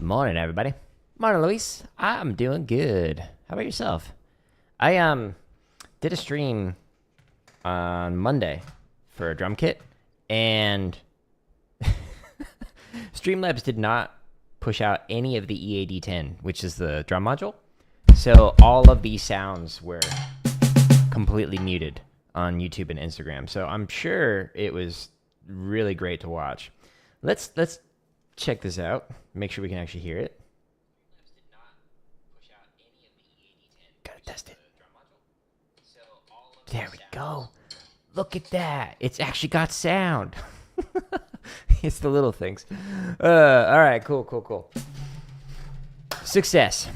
Morning, everybody. Morning, Luis. I'm doing good. How about yourself? I did a stream on Monday for a drum kit, and Streamlabs did not push out any of the EAD10, which is the drum module. So all of these sounds were completely muted on YouTube and Instagram. So I'm sure it was really great to watch. Let's check this out. Make sure we can actually hear it. Gotta test it. There we go. Look at that. It's actually got sound. It's the little things. All right, cool. Success.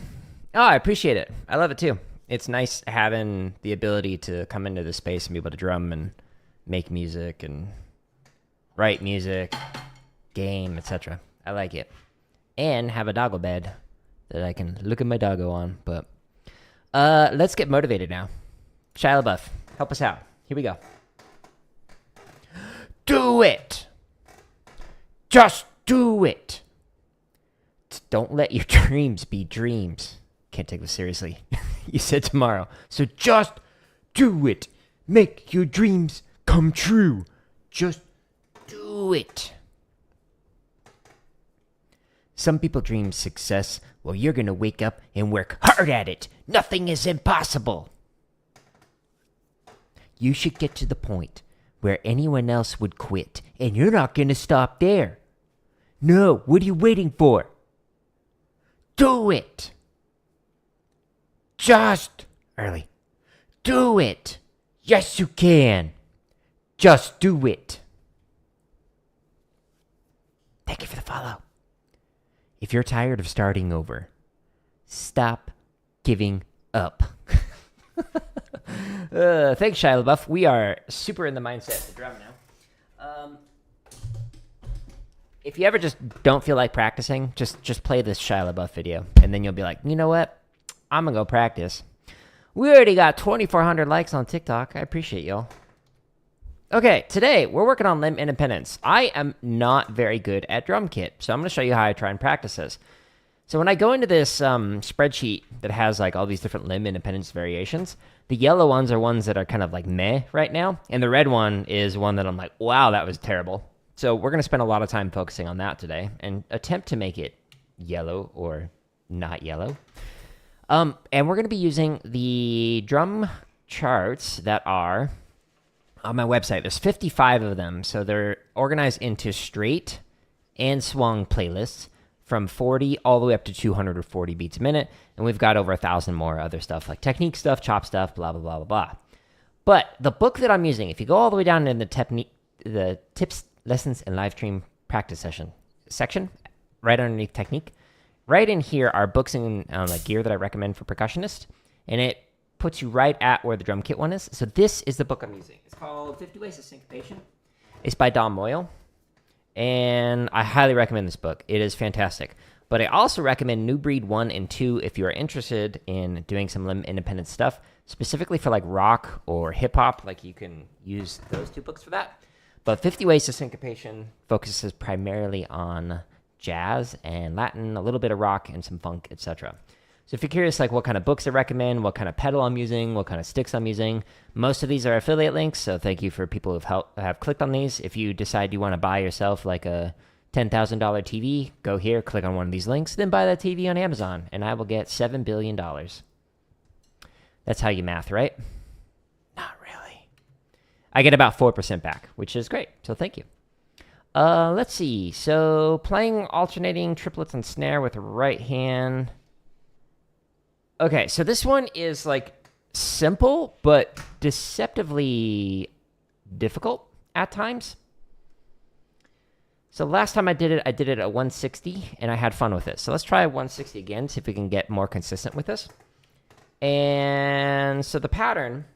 Oh, I appreciate it. I love it too. It's nice having the ability to come into the space and be able to drum and make music and write music, game, etc. I like it. And have a doggo bed that I can look at my doggo on. But let's get motivated now. Shia LaBeouf, help us out. Here we go. Do it! Just do it! Don't let your dreams be dreams. Can't take this seriously. You said tomorrow. So just do it. Make your dreams come true. Just do it. Some people dream success. Well, you're going to wake up and work hard at it. Nothing is impossible. You should get to the point where anyone else would quit, and you're not going to stop there. No, what are you waiting for? Do it. Just early. Do it. Yes, you can. Just do it. Thank you for the follow. If you're tired of starting over, stop giving up. Thanks, Shia LaBeouf. We are super in the mindset to drum now. If you ever just don't feel like practicing, just play this Shia LaBeouf video, and then you'll be like, you know what? I'm going to go practice. We already got 2,400 likes on TikTok. I appreciate y'all. Okay, today we're working on limb independence. I am not very good at drum kit, so I'm going to show you how I try and practice this. So when I go into this spreadsheet that has like all these different limb independence variations, the yellow ones are ones that are kind of like meh right now, and the red one is one that I'm like, wow, that was terrible. So we're going to spend a lot of time focusing on that today and attempt to make it yellow or not yellow. And we're going to be using the drum charts that are on my website. There's 55 of them, so they're organized into straight and swung playlists from 40 all the way up to 240 beats a minute, and we've got over 1,000 more other stuff like technique stuff, chop stuff, blah, blah, blah, blah, blah. But the book that I'm using, if you go all the way down in the tips, lessons, and live stream practice section, right underneath technique, right in here are books and like gear that I recommend for percussionists, and it puts you right at where the drum kit one is. So this is the book I'm using. It's called 50 Ways to Syncopation. It's by Don Moyle, and I highly recommend this book. It is fantastic. But I also recommend New Breed 1 and 2 if you are interested in doing some limb independent stuff, specifically for like rock or hip-hop. Like you can use those two books for that. But 50 Ways to Syncopation focuses primarily on jazz and Latin, a little bit of rock and some funk, etc. So if you're curious like what kind of books I recommend, what kind of pedal I'm using, what kind of sticks I'm using, most of these are affiliate links, so thank you for people who have clicked on these. If you decide you want to buy yourself like a $10,000 TV, go here, click on one of these links, then buy that TV on Amazon, and I will get $7 billion. That's how you math, right? Not really. I get about 4% back, which is great, so thank you. Let's see. So playing alternating triplets and snare with the right hand. Okay, so this one is like simple, but deceptively difficult at times. So last time I did it at 160, and I had fun with it. So let's try 160 again, see if we can get more consistent with this. And so the pattern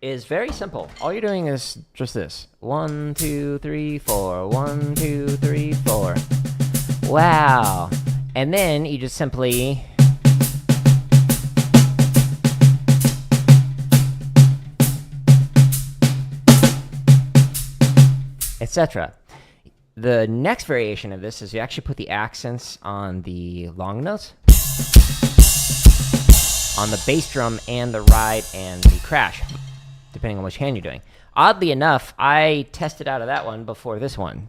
is very simple. All you're doing is just this. 1, 2, 3, 4. 1, 2, 3, 4. Wow. And then you just simply etc. the next variation of this is you actually put the accents on the long notes, on the bass drum and the ride and the crash, depending on which hand you're doing. Oddly enough, I tested out of that one before this one,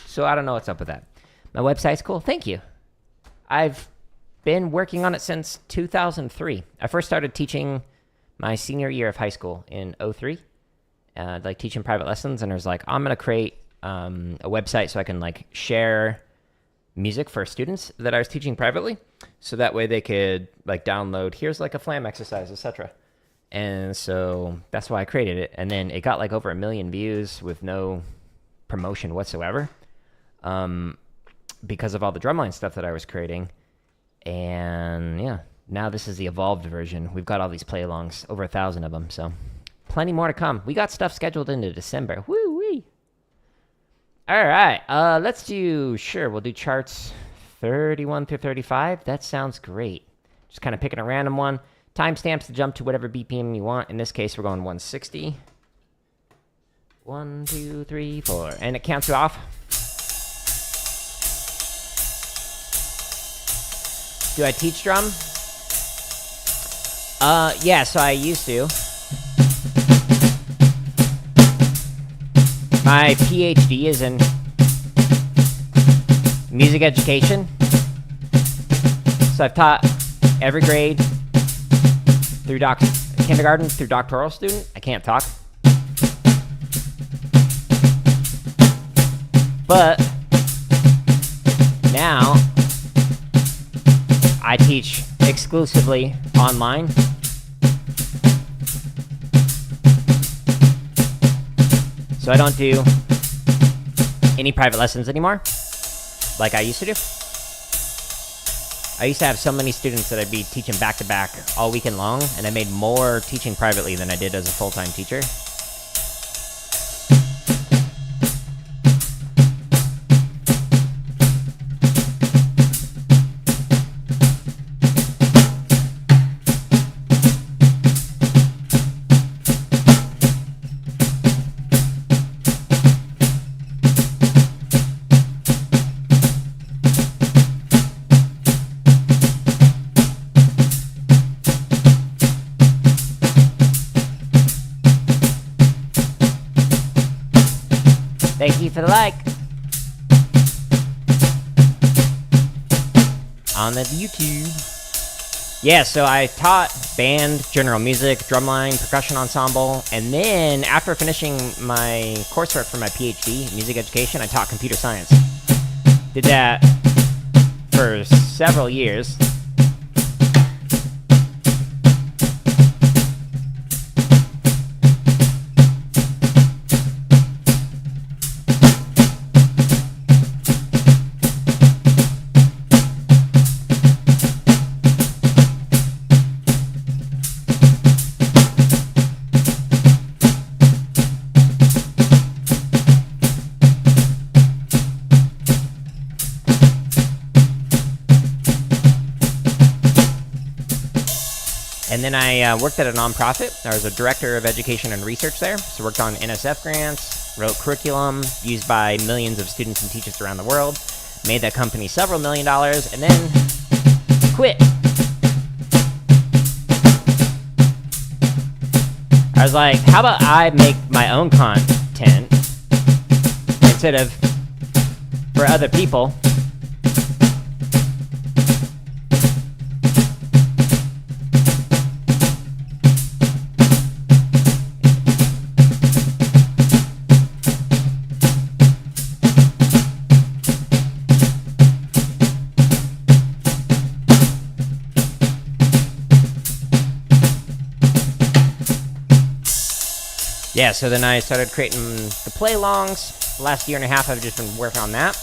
so I don't know what's up with that. My website's cool. Thank you. I've been working on it since 2003. I first started teaching my senior year of high school in 03, like teaching private lessons, and I was like, I'm going to create a website so I can like share music for students that I was teaching privately, so that way they could like download, here's like a flam exercise, etc. And so that's why I created it. And then it got like over 1 million views with no promotion whatsoever, because of all the drumline stuff that I was creating. And yeah, now this is the evolved version. We've got all these play-alongs, over 1,000 of them, so plenty more to come. We got stuff scheduled into December. Woo-wee! All right, let's do, we'll do charts 31 through 35. That sounds great. Just kind of picking a random one. Timestamps to jump to whatever BPM you want. In this case, we're going 160. 1, 2, 3, 4. And it counts you off. Do I teach drum? Yeah, so I used to. My PhD is in music education. So I've taught every grade through kindergarten through doctoral student. I can't talk. But now I teach exclusively online. So I don't do any private lessons anymore, like I used to do. I used to have so many students that I'd be teaching back to back all weekend long, and I made more teaching privately than I did as a full-time teacher. Thank you for the like. On the YouTube. Yeah, so I taught band, general music, drumline, percussion ensemble, and then after finishing my coursework for my PhD, music education, I taught computer science. Did that for several years. And then I worked at a nonprofit. I was a director of education and research there. So worked on NSF grants, wrote curriculum used by millions of students and teachers around the world, made that company several $1 million, and then quit. I was like, how about I make my own content instead of for other people? Yeah, so then I started creating the play-alongs. The last year and a half, I've just been working on that.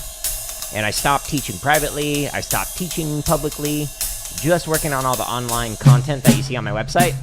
And I stopped teaching privately. I stopped teaching publicly. Just working on all the online content that you see on my website.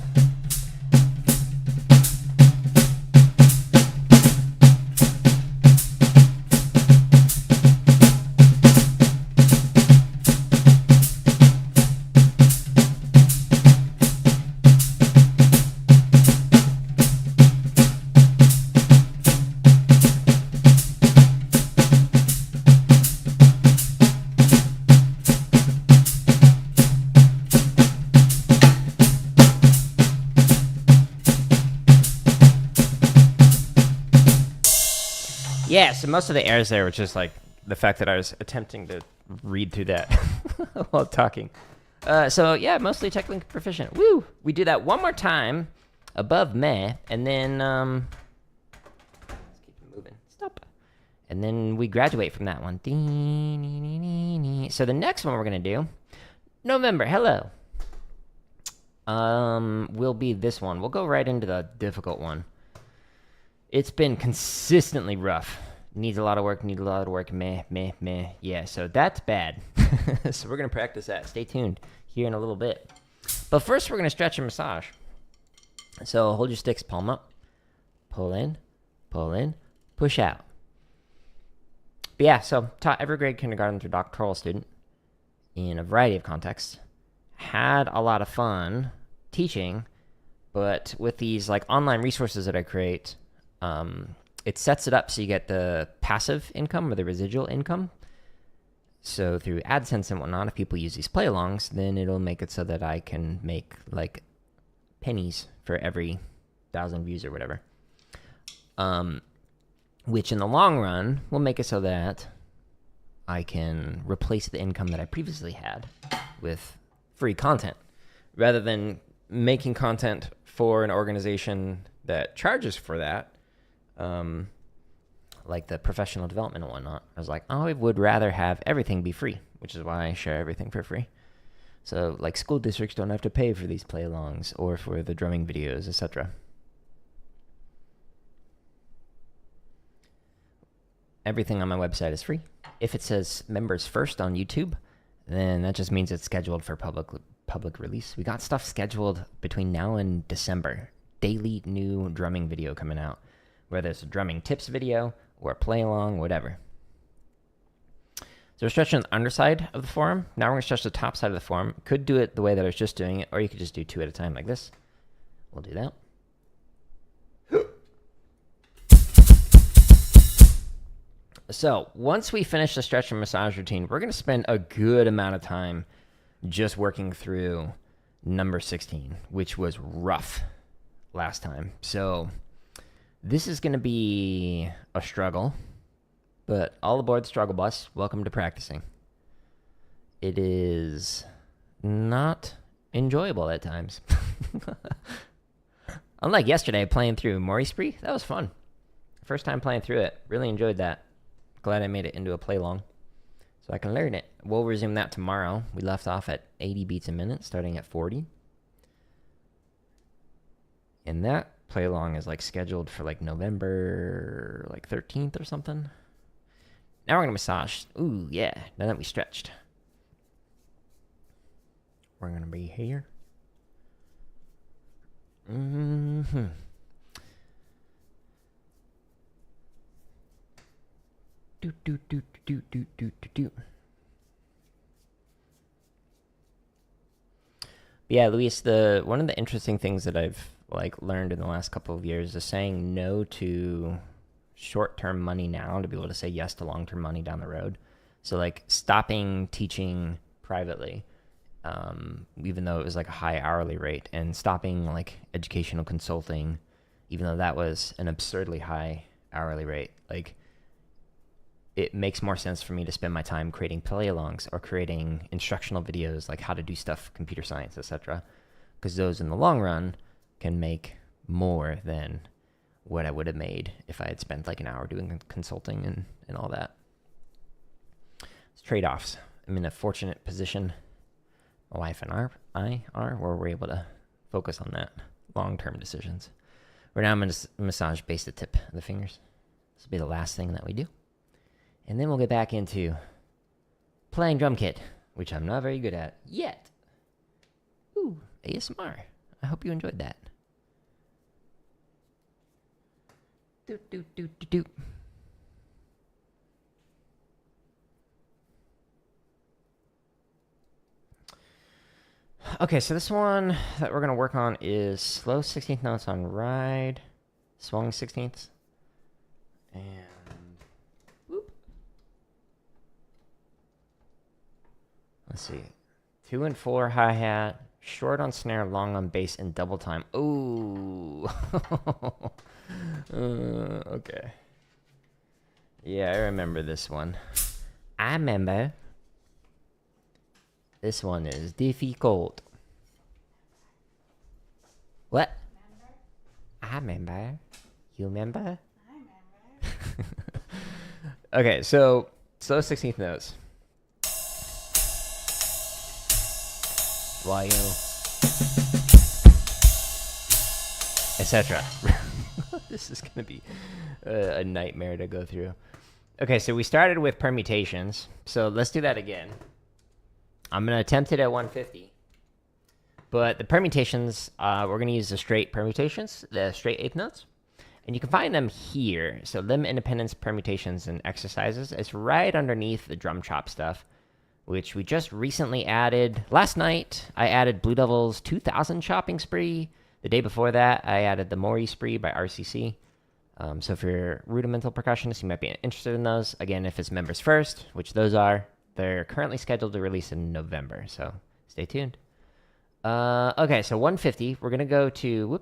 Yeah, so most of the errors there were just like the fact that I was attempting to read through that while talking. So yeah, mostly technically proficient. Woo! We do that one more time above meh, and then let's keep it moving. Stop. And then we graduate from that one. So the next one we're gonna do, November. Hello. Will be this one. We'll go right into the difficult one. It's been consistently rough. Needs a lot of work, meh, meh, meh. Yeah, so that's bad. So we're going to practice that. Stay tuned here in a little bit. But first, we're going to stretch and massage. So hold your sticks, palm up. Pull in, push out. But yeah, so taught every grade, kindergarten through doctoral student in a variety of contexts. Had a lot of fun teaching, but with these like online resources that I create, it sets it up so you get the passive income or the residual income. So through AdSense and whatnot, if people use these play-alongs, then it'll make it so that I can make like pennies for every 1,000 views or whatever. Which in the long run will make it so that I can replace the income that I previously had with free content, rather than making content for an organization that charges for that. Like the professional development and whatnot. I was like, I would rather have everything be free, which is why I share everything for free. So like school districts don't have to pay for these play-alongs or for the drumming videos, etc. Everything on my website is free. If it says members first on YouTube, then that just means it's scheduled for public release. We got stuff scheduled between now and December. Daily new drumming video coming out. Whether it's a drumming tips video or a play along, whatever. So we're stretching the underside of the forearm. Now we're going to stretch the top side of the forearm. Could do it the way that I was just doing it, or you could just do 2 at a time like this. We'll do that. So once we finish the stretch and massage routine, we're going to spend a good amount of time just working through number 16, which was rough last time. So this is going to be a struggle, but all aboard the struggle bus. Welcome to practicing. It is not enjoyable at times. Unlike yesterday playing through Maurice-Spree, that was fun. First time playing through it. Really enjoyed that. Glad I made it into a play-along so I can learn it. We'll resume that tomorrow. We left off at 80 beats a minute, starting at 40. And that play along is like scheduled for like November like 13th or something. Now we're gonna massage. Ooh, yeah. Now that we stretched, we're gonna be here. Yeah, Luis, one of the interesting things that I've like learned in the last couple of years is saying no to short-term money now to be able to say yes to long-term money down the road. So like stopping teaching privately, even though it was like a high hourly rate, and stopping like educational consulting, even though that was an absurdly high hourly rate. Like it makes more sense for me to spend my time creating play-alongs or creating instructional videos like how to do stuff, computer science, etc. Because those in the long run can make more than what I would have made if I had spent like an hour doing consulting and all that. It's trade-offs. I'm in a fortunate position, my wife and I are, where we're able to focus on that long-term decisions. Right now I'm going to massage base the tip of the fingers. This will be the last thing that we do. And then we'll get back into playing drum kit, which I'm not very good at yet. Ooh, ASMR. I hope you enjoyed that. Doot, doot, doot, doot, doot. Okay, so this one that we're going to work on is slow 16th notes on ride, swung 16ths, and whoop. Let's see. 2 and 4 hi-hat, short on snare, long on bass, and double time. Ooh. Okay. Yeah, I remember this one. I remember. This one is difficult. What? I remember. You remember? I remember. Okay, so slow 16th notes. Why you? Etc. This is gonna be a nightmare to go through. Okay, so we started with permutations. So let's do that again. I'm gonna attempt it at 150. But the permutations, we're gonna use the straight permutations, the straight eighth notes. And you can find them here. So limb independence permutations and exercises. It's right underneath the drum chop stuff, which we just recently added. Last night, I added Blue Devil's 2000 chopping spree. The day before that, I added the Mori spree by RCC. So if you're rudimental percussionists, you might be interested in those. Again, if it's members first, which those are, they're currently scheduled to release in November. So stay tuned. Okay, so 150, we're going to go to,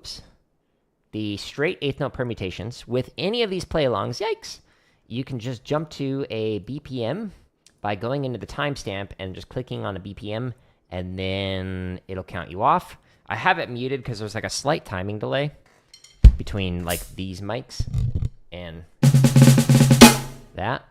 the straight eighth note permutations. With any of these play-alongs, yikes, you can just jump to a BPM by going into the timestamp and just clicking on a BPM, and then it'll count you off. I have it muted because there's like a slight timing delay between like these mics and that.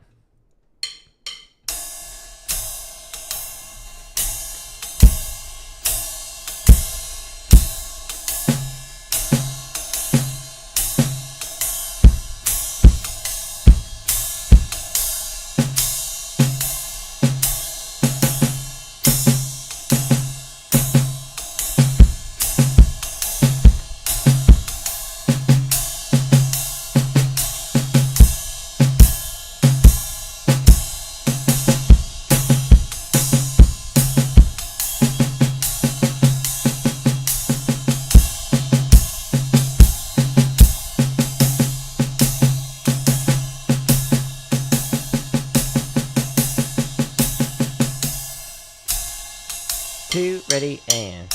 Two, ready, and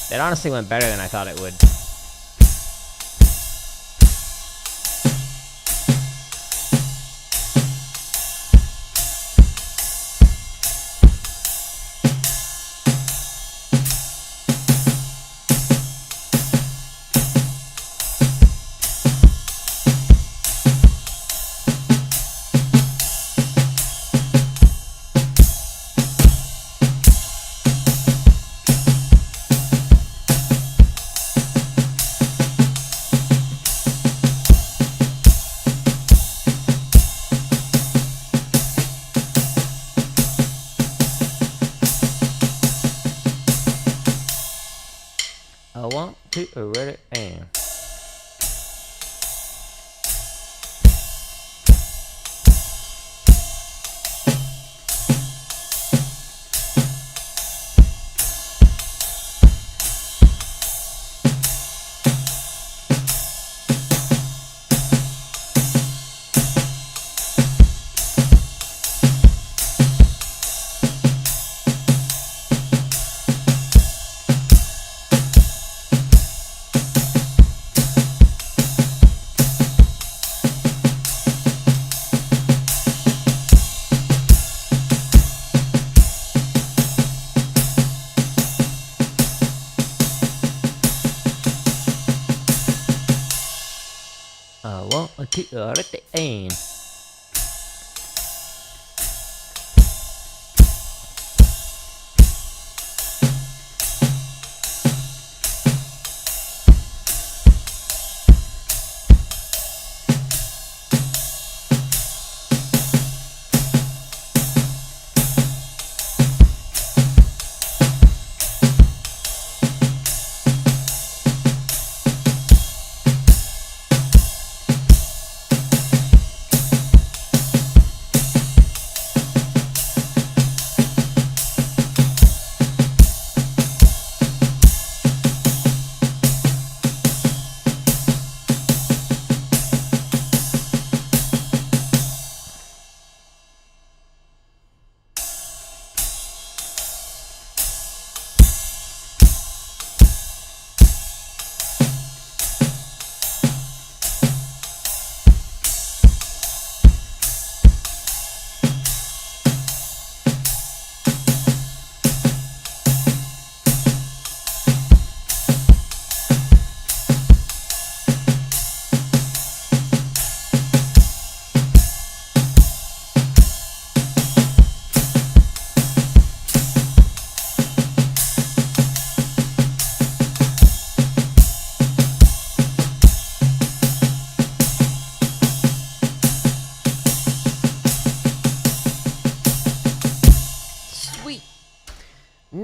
that honestly went better than I thought it would. One, two, ready, and one, two, ready, and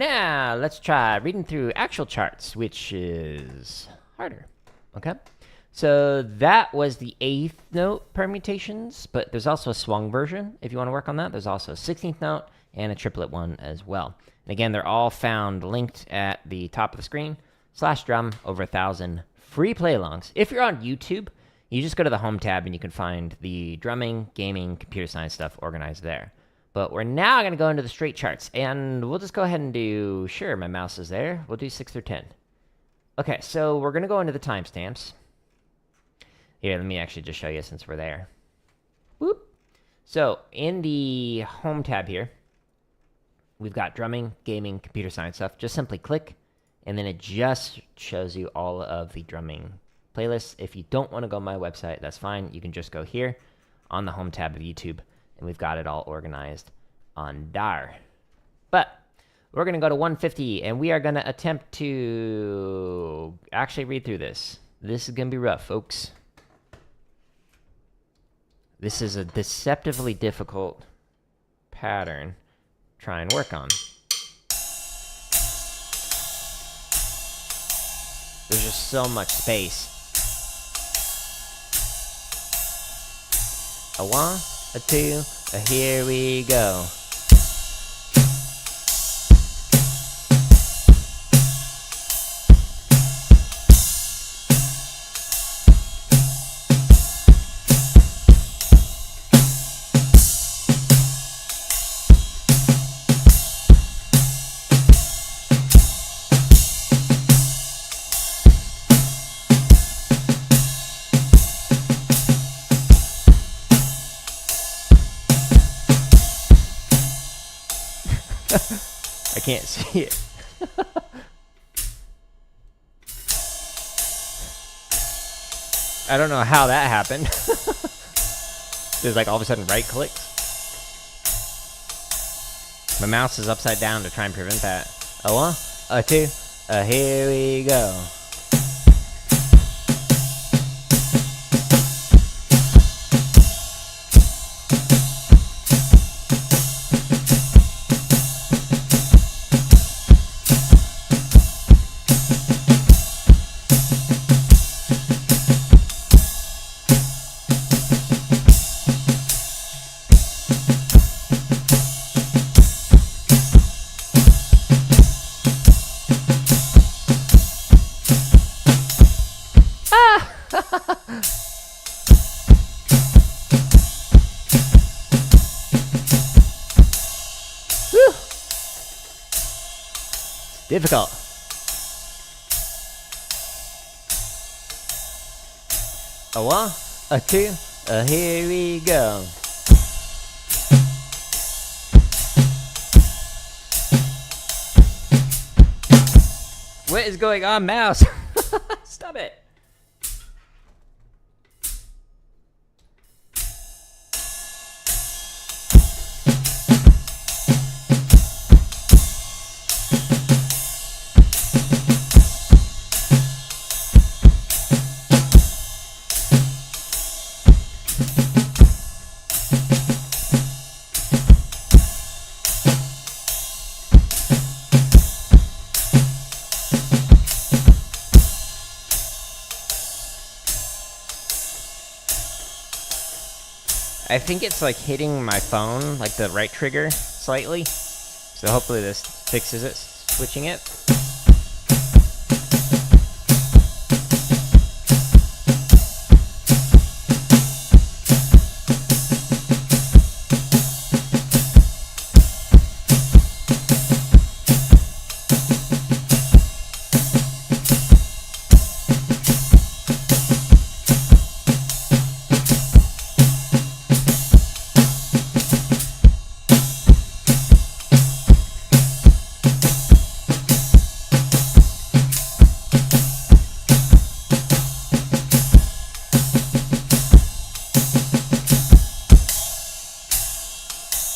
now let's try reading through actual charts, which is harder. Okay. So that was the 8th note permutations, but there's also a swung version if you want to work on that. There's also a 16th note and a triplet one as well. And again, they're all found linked at the top of the screen, /drum, over 1,000 free play-alongs. If you're on YouTube, you just go to the home tab and you can find the drumming, gaming, computer science stuff organized there. But we're now going to go into the straight charts, and we'll just go ahead and do, sure, my mouse is there. We'll do 6 through 10. Okay, so we're going to go into the timestamps. Here, let me actually just show you since we're there. Whoop. So in the home tab here, we've got drumming, gaming, computer science stuff. Just simply click, and then it just shows you all of the drumming playlists. If you don't want to go to my website, that's fine. You can just go here on the home tab of YouTube, and we've got it all organized on there. But we're going to go to 150, and we are going to attempt to actually read through this. This is going to be rough, folks. This is a deceptively difficult pattern to try and work on. There's just so much space. A 1, a 2, a here we go. I can't see it. I don't know how that happened. There's like all of a sudden right clicks. My mouse is upside down to try and prevent that. A 1, a 2, a here we go. Difficult. A 1, a 2, a here we go. What is going on, mouse? Stop it. I think it's like hitting my phone, like the right trigger, slightly. So hopefully this fixes it, switching it.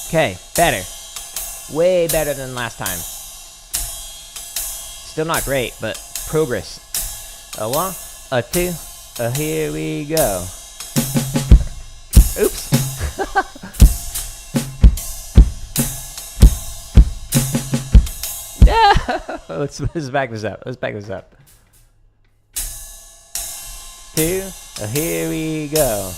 Okay, better. Way better than last time. Still not great, but progress. A 1, a 2, a here we go. Oops. No! Let's back this up. Let's back this up. 2. Here we go.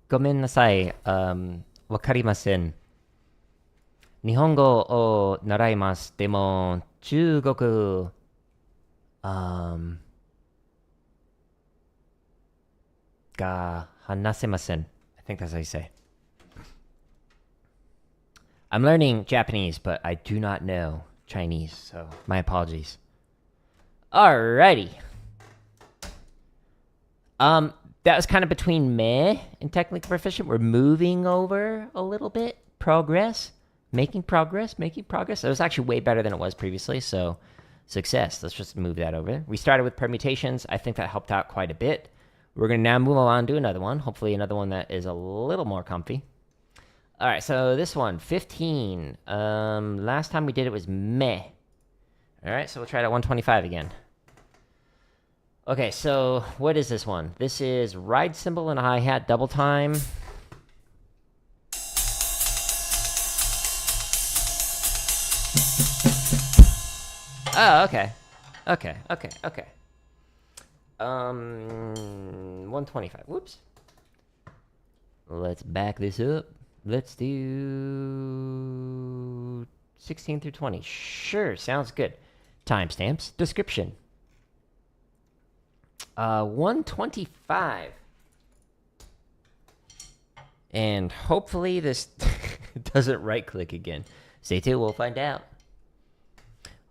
Gomen nasai. Wakarimasen. Nihongo o naraimasu. Demo, Chugoku. Ga hanasemasen. I think that's how you say. I'm learning Japanese, but I do not know Chinese, so my apologies. Alrighty. That was kind of between meh and technically proficient. We're moving over a little bit. Progress. Making progress. It was actually way better than it was previously, so success. Let's just move that over. We started with permutations. I think that helped out quite a bit. We're going to now move on to another one. Hopefully another one that is a little more comfy. All right, so this one, 15. Last time we did it was meh. All right, so we'll try it at 125 again. Okay, so what is this one? This is ride cymbal and a hi-hat double time. Oh, okay. Okay. 125. Whoops. Let's back this up. Let's do 16 through 20. Sure, sounds good. Timestamps. Description. 125. And hopefully this doesn't right-click again. Stay tuned, we'll find out.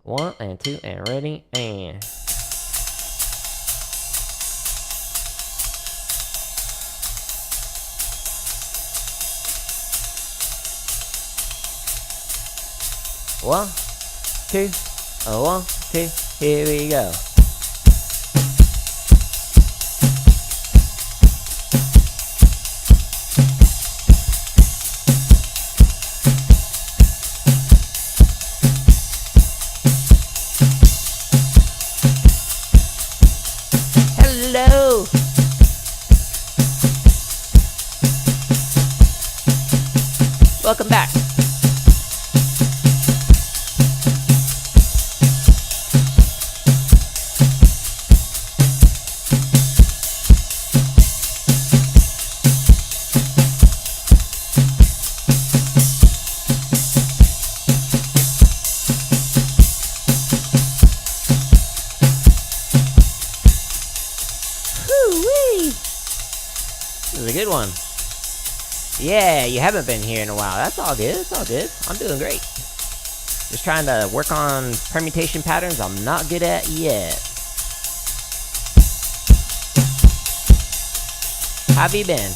1 and 2 and ready and... One, two, here we go. Hello. Welcome back. This is a good one. Yeah, you haven't been here in a while. That's all good. It's all good. I'm doing great. Just trying to work on permutation patterns I'm not good at yet. How have you been?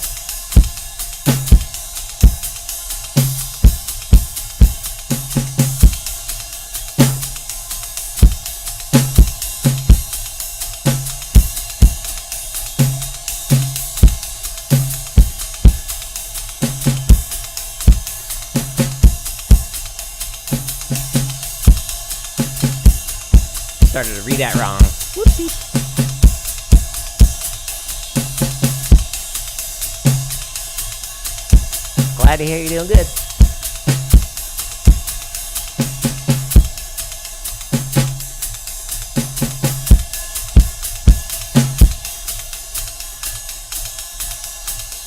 Started to read that wrong. Whoopsie. Glad to hear you're doing good.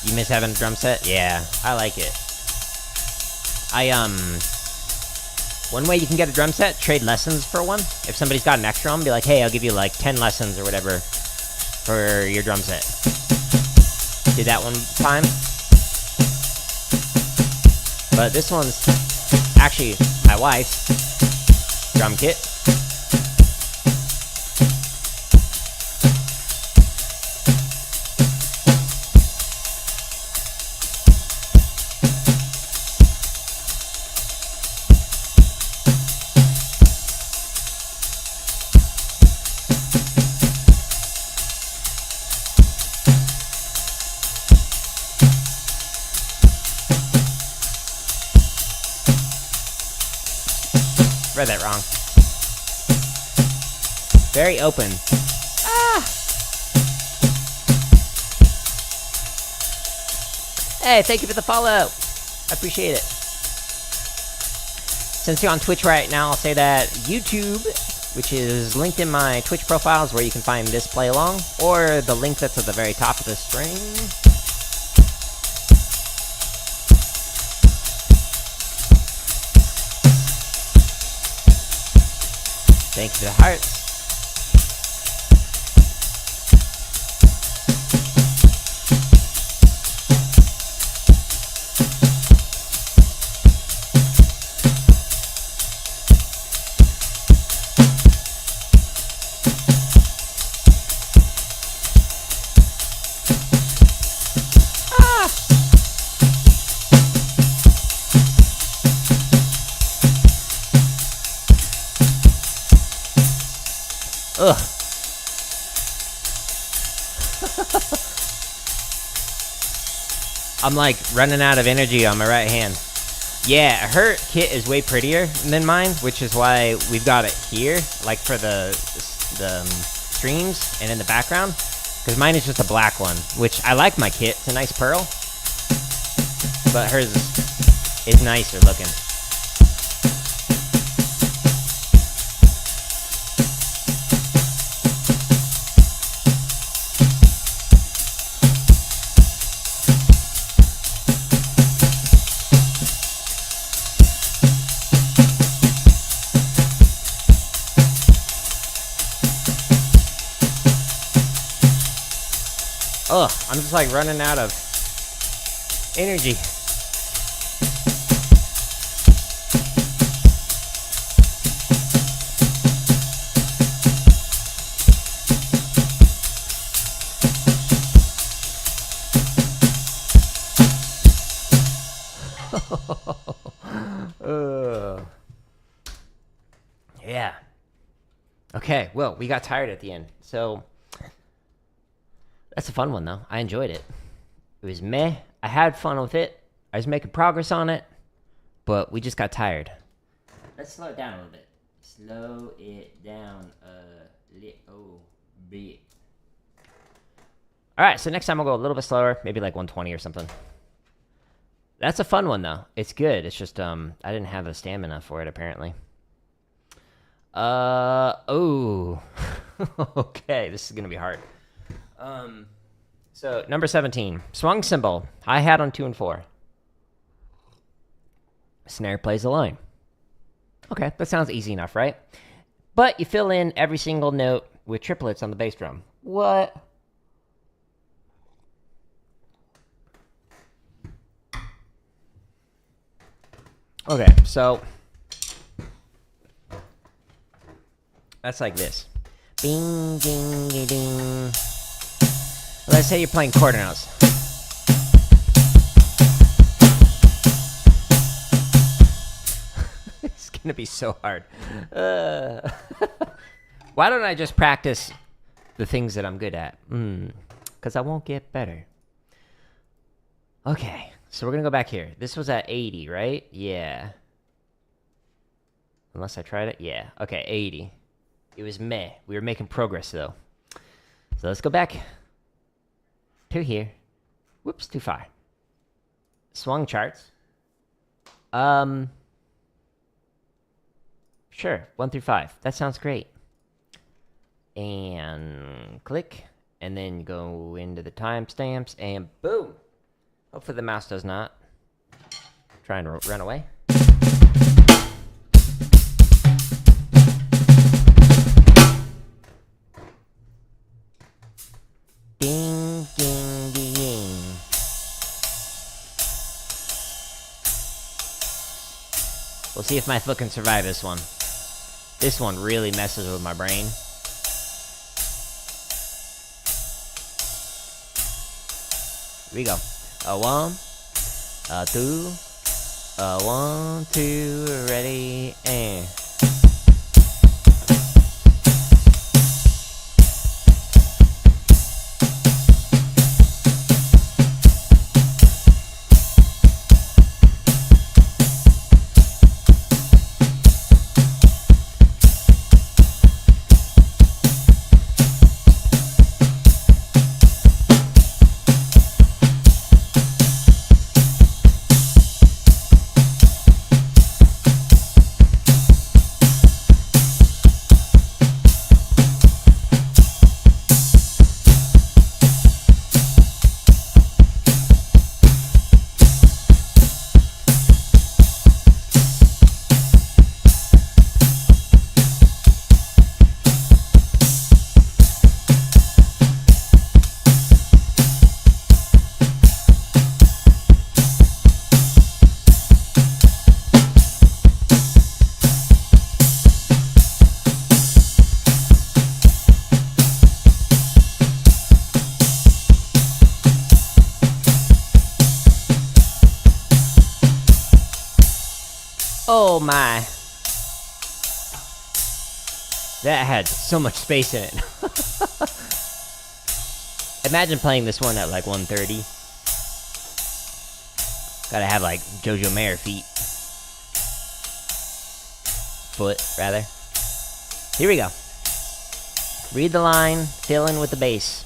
You miss having a drum set? Yeah, I like it. One way you can get a drum set, trade lessons for one. If somebody's got an extra one, be like, hey, I'll give you like 10 lessons or whatever for your drum set. Did that one time. But this one's actually my wife's. Drum kit. Read that wrong. Very open. Ah! Hey, thank you for the follow. I appreciate it. Since you're on Twitch right now, I'll say that YouTube, which is linked in my Twitch profiles where you can find this play along, or the link that's at the very top of the string. Thank you for the hearts. Ugh. I'm like running out of energy on my right hand. Yeah, her kit is way prettier than mine, which is why we've got it here, like for the streams and in the background. Because mine is just a black one, which I like my kit. It's a nice pearl. But hers is nicer looking. Ugh, I'm just like running out of energy. Yeah. Okay, well, we got tired at the end, so that's a fun one, though. I enjoyed it. It was meh. I had fun with it. I was making progress on it, but we just got tired. Let's slow it down a little bit. Slow it down a little bit. All right, so next time I'll go a little bit slower, maybe like 120 or something. That's a fun one, though. It's good. It's just I didn't have the stamina for it, apparently. Oh. Okay, this is going to be hard. So number 17, swung cymbal, hi-hat on 2 and 4. Snare plays the line. Okay, that sounds easy enough, right? But you fill in every single note with triplets on the bass drum. What? Okay, so that's like this. Bing, ding, ding, ding. Let's say you're playing quarter notes. It's gonna be so hard. Why don't I just practice the things that I'm good at? Because I won't get better. Okay, so we're gonna go back here. This was at 80, right? Yeah. Unless I tried it? Yeah. Okay, 80. It was meh. We were making progress, though. So let's go back to here. Whoops, too far. Swung charts. Sure, 1 through 5. That sounds great. And click, and then go into the timestamps, and boom. Hopefully the mouse does not try and run away. Ding, ding, ding. We'll see if my foot can survive this one. This one really messes with my brain. Here we go. A 1, a 2, a 1, 2, ready, and... Oh my. That had so much space in it. Imagine playing this one at like 130. Gotta have like Jojo Mayer foot, rather. Here we go. Read the line, fill in with the bass.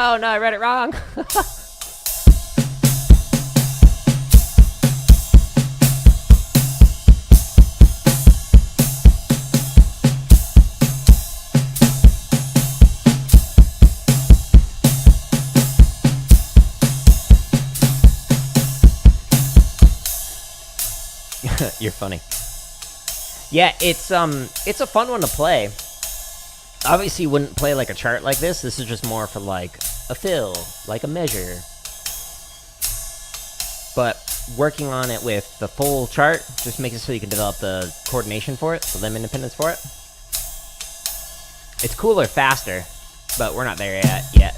Oh no, I read it wrong. You're funny. Yeah, it's a fun one to play. Obviously, you wouldn't play like a chart like this. This is just more for like a fill, like a measure. But working on it with the full chart just makes it so you can develop the coordination for it, the limb independence for it. It's cooler faster, but we're not there yet.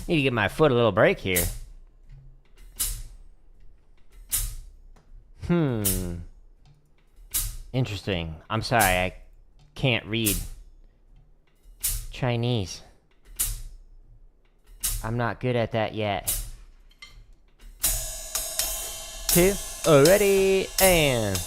Need to give my foot a little break here. Interesting. I'm sorry, I can't read Chinese. I'm not good at that yet. 2, ready, and...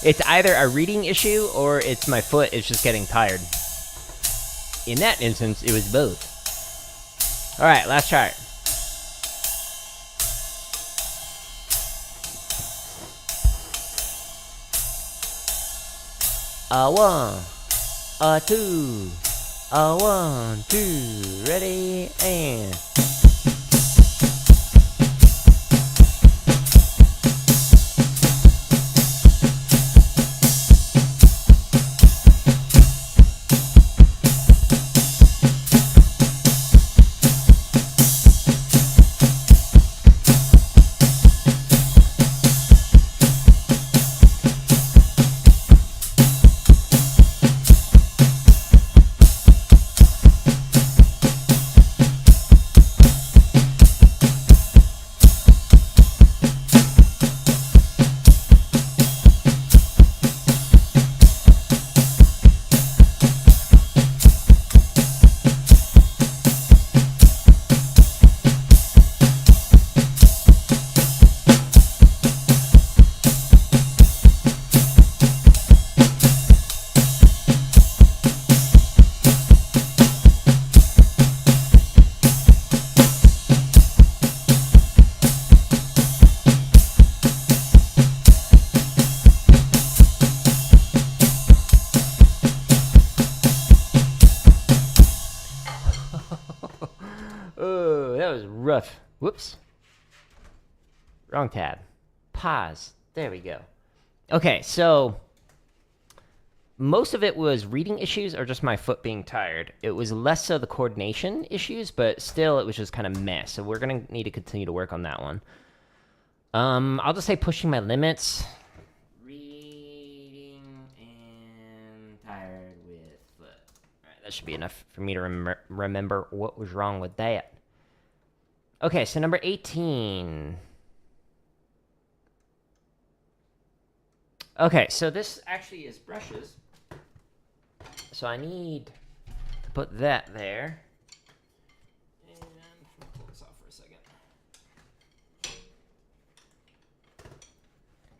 It's either a reading issue or it's my foot is just getting tired. In that instance, it was both. Alright, last chart. A 1, a 2, a 1, 2, ready, and... Rough. Whoops. Wrong tab. Pause. There we go. Okay, so most of it was reading issues or just my foot being tired. It was less so the coordination issues, but still it was just kind of mess. So we're going to need to continue to work on that one. I'll just say pushing my limits. Reading and tired with foot. All right, that should be enough for me to remember what was wrong with that. Okay, so number 18. Okay, so this actually is brushes. So I need to put that there. And I'm going to pull this off for a second.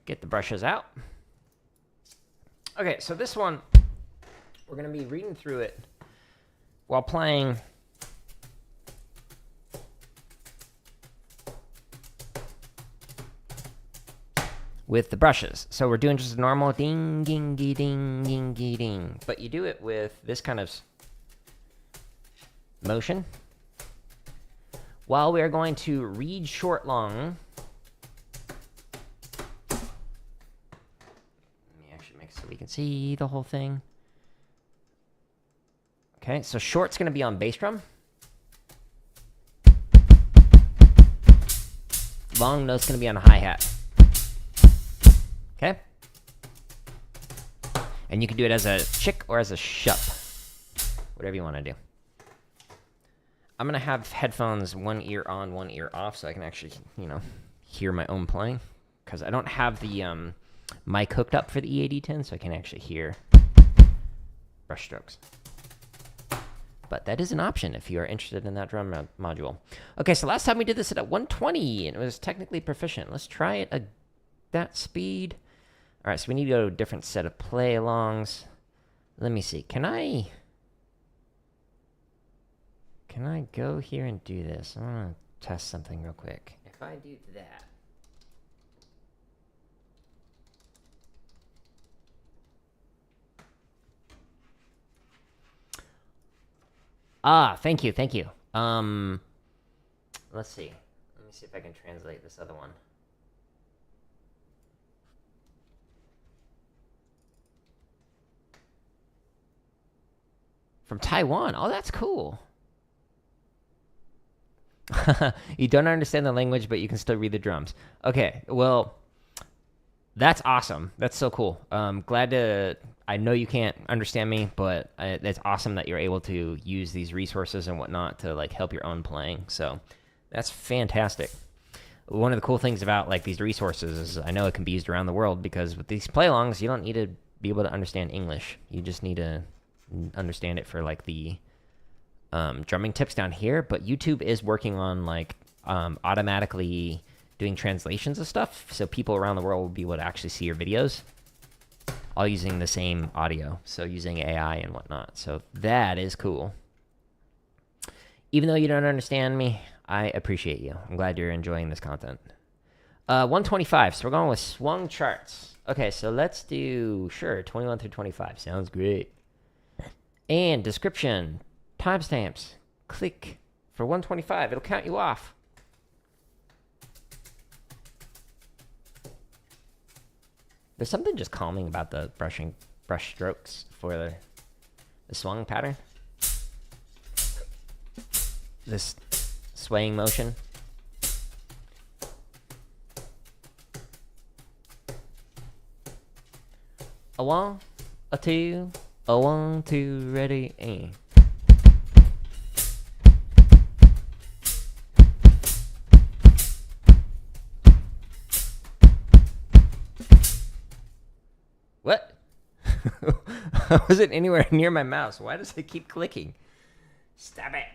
Get the brushes out. Okay, so this one, we're going to be reading through it while playing... with the brushes. So we're doing just a normal ding, ding, ding, ding, ding, ding. But you do it with this kind of motion. While we are going to read short long. Let me actually make it so we can see the whole thing. Okay, so short's going to be on bass drum. Long note's going to be on hi-hat. Okay? And you can do it as a chick or as a shup. Whatever you want to do. I'm going to have headphones one ear on, one ear off, so I can actually, hear my own playing. Because I don't have the mic hooked up for the E8010, so I can actually hear brush strokes. But that is an option if you are interested in that drum module. Okay, so last time we did this at 120, and it was technically proficient. Let's try it at that speed. All right, so we need to go to a different set of play-alongs. Let me see. Can I go here and do this? I want to test something real quick. If I do that. Thank you. Let's see. Let me see if I can translate this other one. From Taiwan. Oh, that's cool. You don't understand the language, but you can still read the drums. Okay, well, that's awesome. That's so cool. Glad to... I know you can't understand me, but it's awesome that you're able to use these resources and whatnot to, like, help your own playing. So that's fantastic. One of the cool things about, like, these resources is I know it can be used around the world, because with these play-alongs, you don't need to be able to understand English. You just need to understand it for, like, the drumming tips down here. But YouTube is working on, like, automatically doing translations of stuff, so people around the world will be able to actually see your videos, all using the same audio, so using AI and whatnot. So that is cool. Even though you don't understand me, I appreciate you. I'm glad you're enjoying this content. 125, so we're going with Swung charts. Okay, so let's do, sure, 21 through 25. Sounds great. And description, timestamps, click for 125. It'll count you off. There's something just calming about the brush strokes for the swung pattern. This swaying motion. A 1, a 2, a 1, 2, ready, and. What? I wasn't anywhere near my mouse. Why does it keep clicking? Stop it.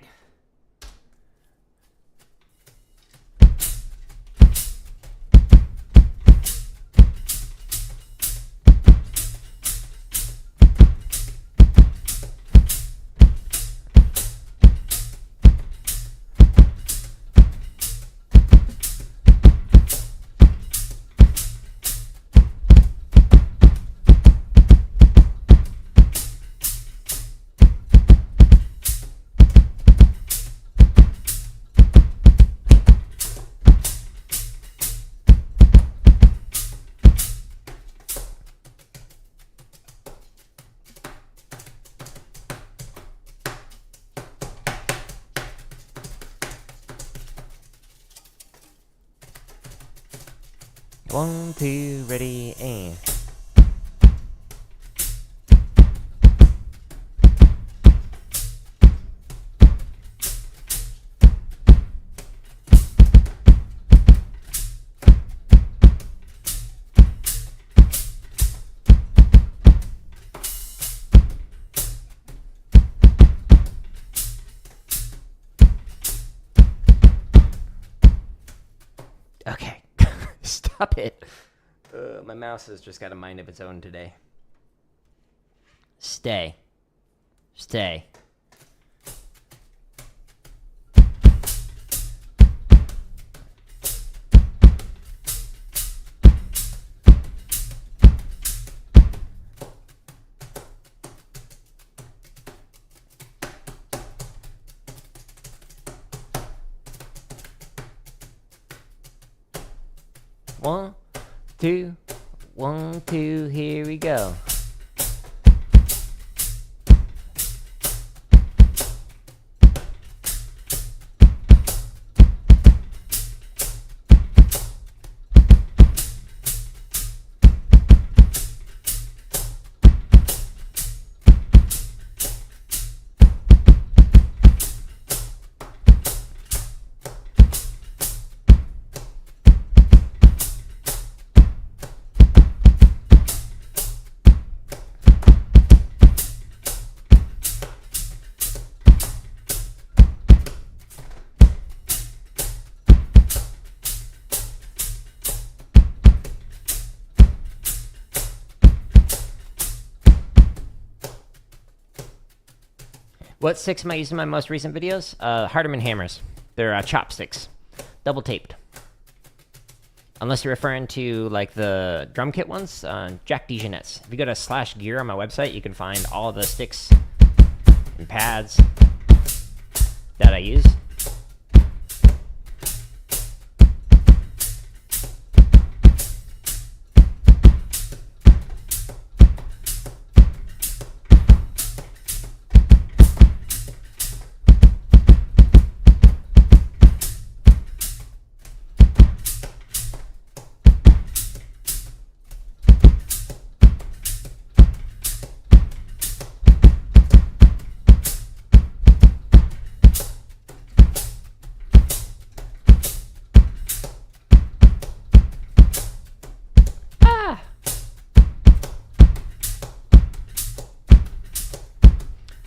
One, two, ready, and. Okay. Stop it. My mouse has just got a mind of its own today. Stay. Stay. One, two, 1, 2, here we go. What sticks am I using in my most recent videos? Hardeman hammers. They're chopsticks, double taped. Unless you're referring to like the drum kit ones, Jack DeJeanette's. If you go to /gear on my website, you can find all the sticks and pads that I use.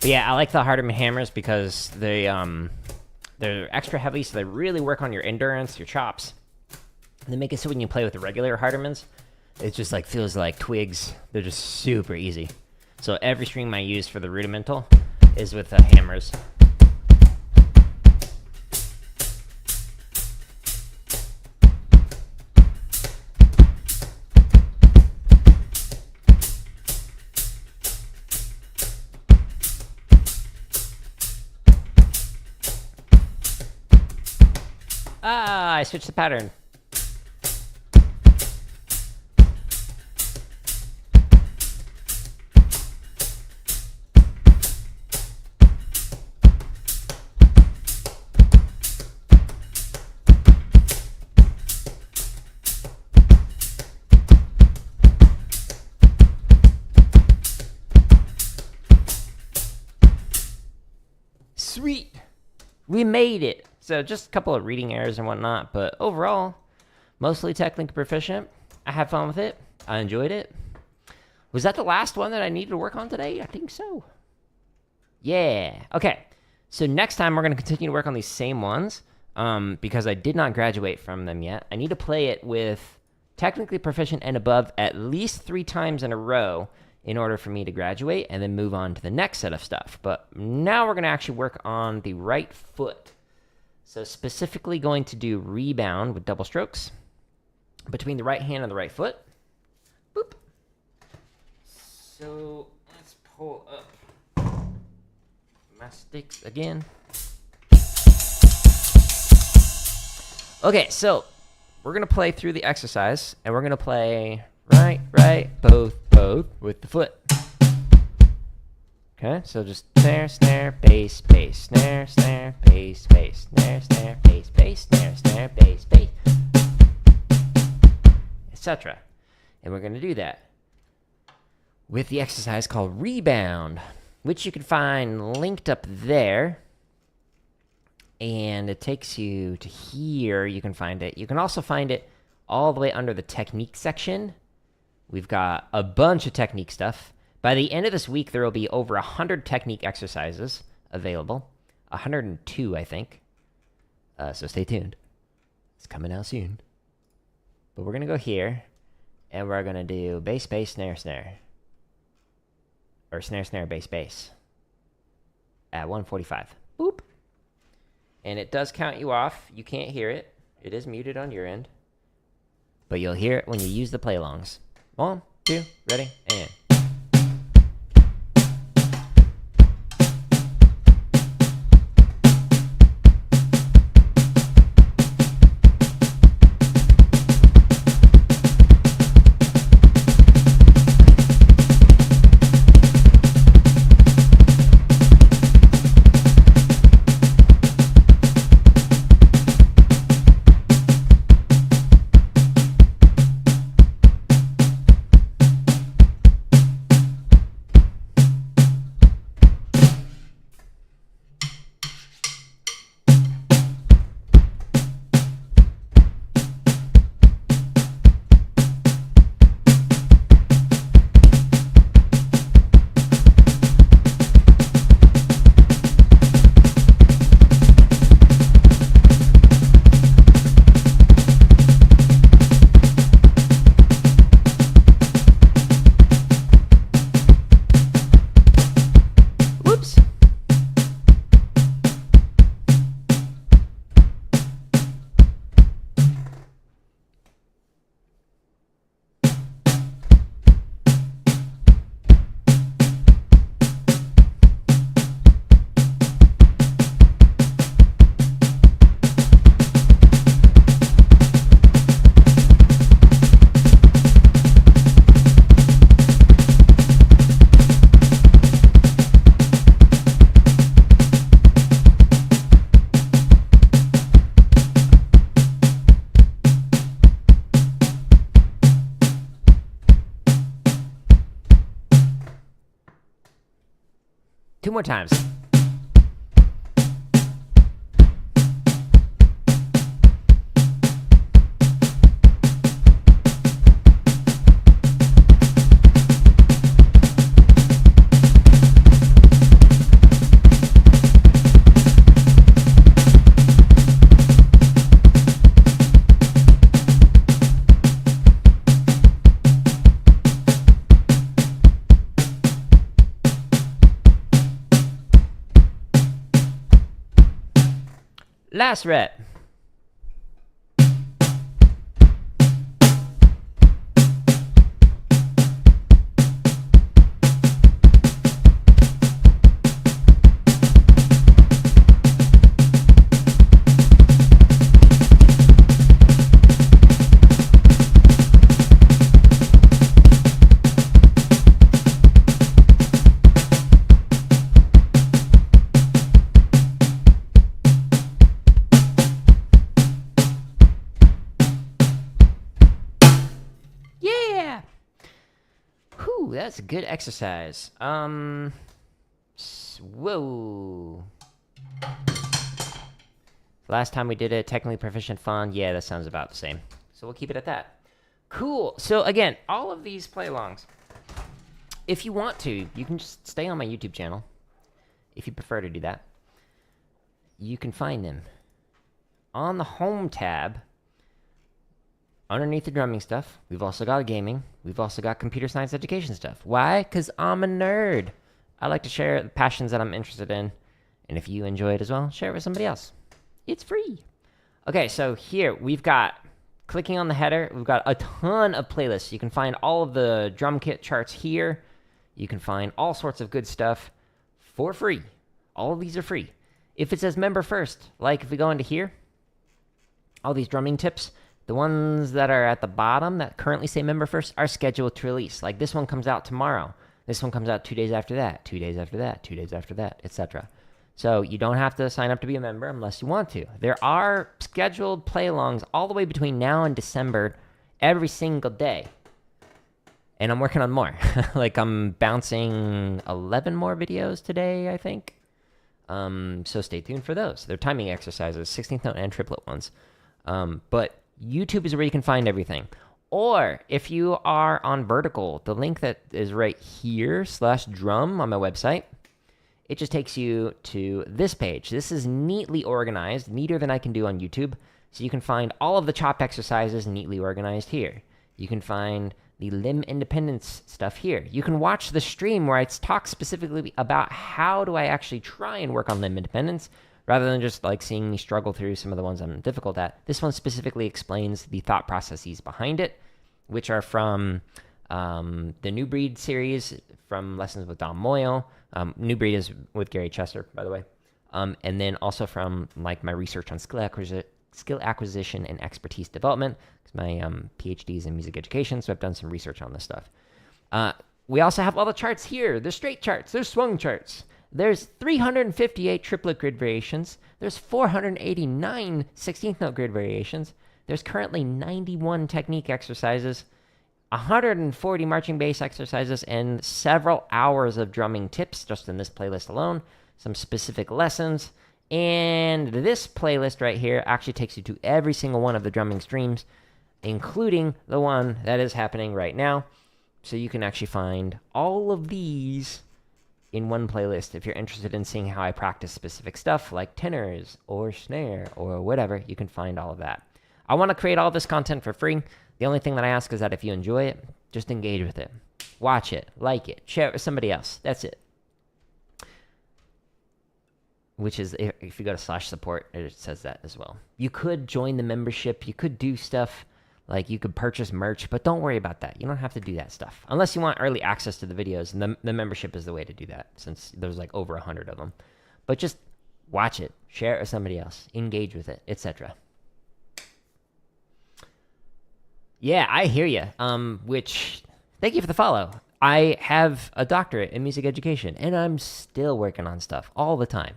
But yeah, I like the Hardeman hammers because they're extra heavy, so they really work on your endurance, your chops. And they make it so when you play with the regular Hardemans, it just like feels like twigs. They're just super easy. So every string I use for the rudimental is with the hammers. Ah, I switched the pattern. Sweet! We made it! So just a couple of reading errors and whatnot, but overall, mostly technically proficient. I had fun with it. I enjoyed it. Was that the last one that I needed to work on today? I think so. Yeah. Okay. So next time we're going to continue to work on these same ones because I did not graduate from them yet. I need to play it with technically proficient and above at least 3 times in a row in order for me to graduate and then move on to the next set of stuff. But now we're going to actually work on the right foot. So specifically going to do rebound with double strokes between the right hand and the right foot. Boop. So let's pull up my sticks again. Okay, so we're going to play through the exercise, and we're going to play right, both with the foot. Okay, so just snare, snare, bass, bass, snare, snare, bass, bass, snare, snare, bass, bass, snare, snare, bass, bass, etc. And we're going to do that with the exercise called Rebound, which you can find linked up there. And it takes you to here. You can find it. You can also find it all the way under the technique section. We've got a bunch of technique stuff. By the end of this week, there will be over 100 technique exercises available. 102, I think. So stay tuned. It's coming out soon. But we're going to go here, and we're going to do bass, bass, snare, snare. Or snare, snare, bass, bass. At 145. Boop. And it does count you off. You can't hear it. It is muted on your end. But you'll hear it when you use the play-alongs. 1, 2, ready, and... more times. Last rep. That's a good exercise. Whoa. Last time we did it, technically proficient fun. Yeah, that sounds about the same. So we'll keep it at that. Cool. So again, all of these play-alongs, if you want to, you can just stay on my YouTube channel. If you prefer to do that, you can find them on the home tab. Underneath the drumming stuff, we've also got gaming. We've also got computer science education stuff. Why? Because I'm a nerd. I like to share the passions that I'm interested in. And if you enjoy it as well, share it with somebody else. It's free. Okay, so here we've got, clicking on the header, we've got a ton of playlists. You can find all of the drum kit charts here. You can find all sorts of good stuff for free. All of these are free. If it says member first, like if we go into here, all these drumming tips, the ones that are at the bottom that currently say member first are scheduled to release. Like this one comes out tomorrow. This one comes out 2 days after that, 2 days after that, 2 days after that, etc. So you don't have to sign up to be a member unless you want to. There are scheduled play-alongs all the way between now and December every single day. And I'm working on more. Like I'm bouncing 11 more videos today, I think. So stay tuned for those. They're timing exercises, 16th note and triplet ones. But YouTube is where you can find everything. Or if you are on Vertical, the link that is right here /drum on my website, it just takes you to this page. This is neatly organized, neater than I can do on YouTube. So you can find all of the chopped exercises neatly organized here. You can find the limb independence stuff here. You can watch the stream where I talk specifically about how do I actually try and work on limb independence, rather than just like seeing me struggle through some of the ones I'm difficult at. This one specifically explains the thought processes behind it, which are from the New Breed series, from Lessons with Dom Moyle. New Breed is with Gary Chester, by the way. And then also from like my research on skill acquisition and expertise development. Because my PhD is in music education, so I've done some research on this stuff. We also have all the charts here. There's straight charts. There's swung charts. There's 358 triplet grid variations. There's 489 16th note grid variations. There's currently 91 technique exercises, 140 marching bass exercises, and several hours of drumming tips just in this playlist alone. Some specific lessons. And this playlist right here actually takes you to every single one of the drumming streams, including the one that is happening right now. So you can actually find all of these in one playlist. If you're interested in seeing how I practice specific stuff like tenors or snare or whatever, you can find all of that. I want to create all this content for free. The only thing that I ask is that if you enjoy it, just engage with it. Watch it, like it, share it with somebody else. That's it. Which is, if you go to /support, it says that as well. You could join the membership. You could do stuff like you could purchase merch, but don't worry about that. You don't have to do that stuff. Unless you want early access to the videos, and the membership is the way to do that, since there's like over 100 of them. But just watch it, share it with somebody else, engage with it, etc. Yeah, I hear you. Which, thank you for the follow. I have a doctorate in music education, and I'm still working on stuff all the time,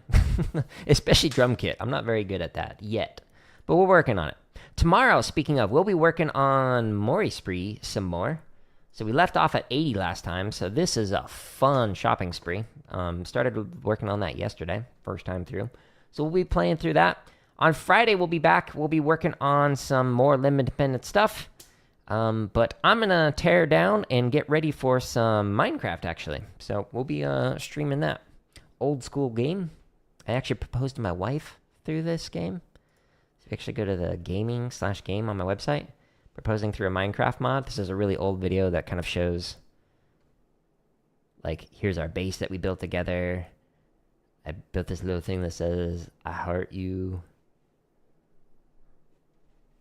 especially drum kit. I'm not very good at that yet, but we're working on it. Tomorrow, speaking of, we'll be working on Mori Spree some more. So we left off at 80 last time, so this is a fun shopping spree. Started working on that yesterday, first time through. So we'll be playing through that. On Friday, we'll be back. We'll be working on some more limb independent stuff. But I'm going to tear down and get ready for some Minecraft, actually. So we'll be streaming that. Old school game. I actually proposed to my wife through this game. So you actually go to the gaming/game on my website. Proposing through a Minecraft mod. This is a really old video that kind of shows, like, here's our base that we built together. I built this little thing that says, I heart you.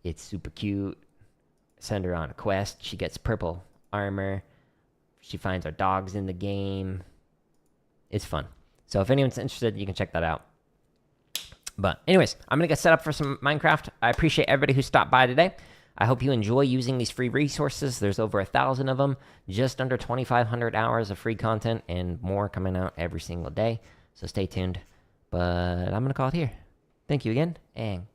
It's super cute. Send her on a quest. She gets purple armor. She finds our dogs in the game. It's fun. So if anyone's interested, you can check that out. But anyways, I'm going to get set up for some Minecraft. I appreciate everybody who stopped by today. I hope you enjoy using these free resources. There's over 1,000 of them, just under 2,500 hours of free content, and more coming out every single day. So stay tuned. But I'm going to call it here. Thank you again, and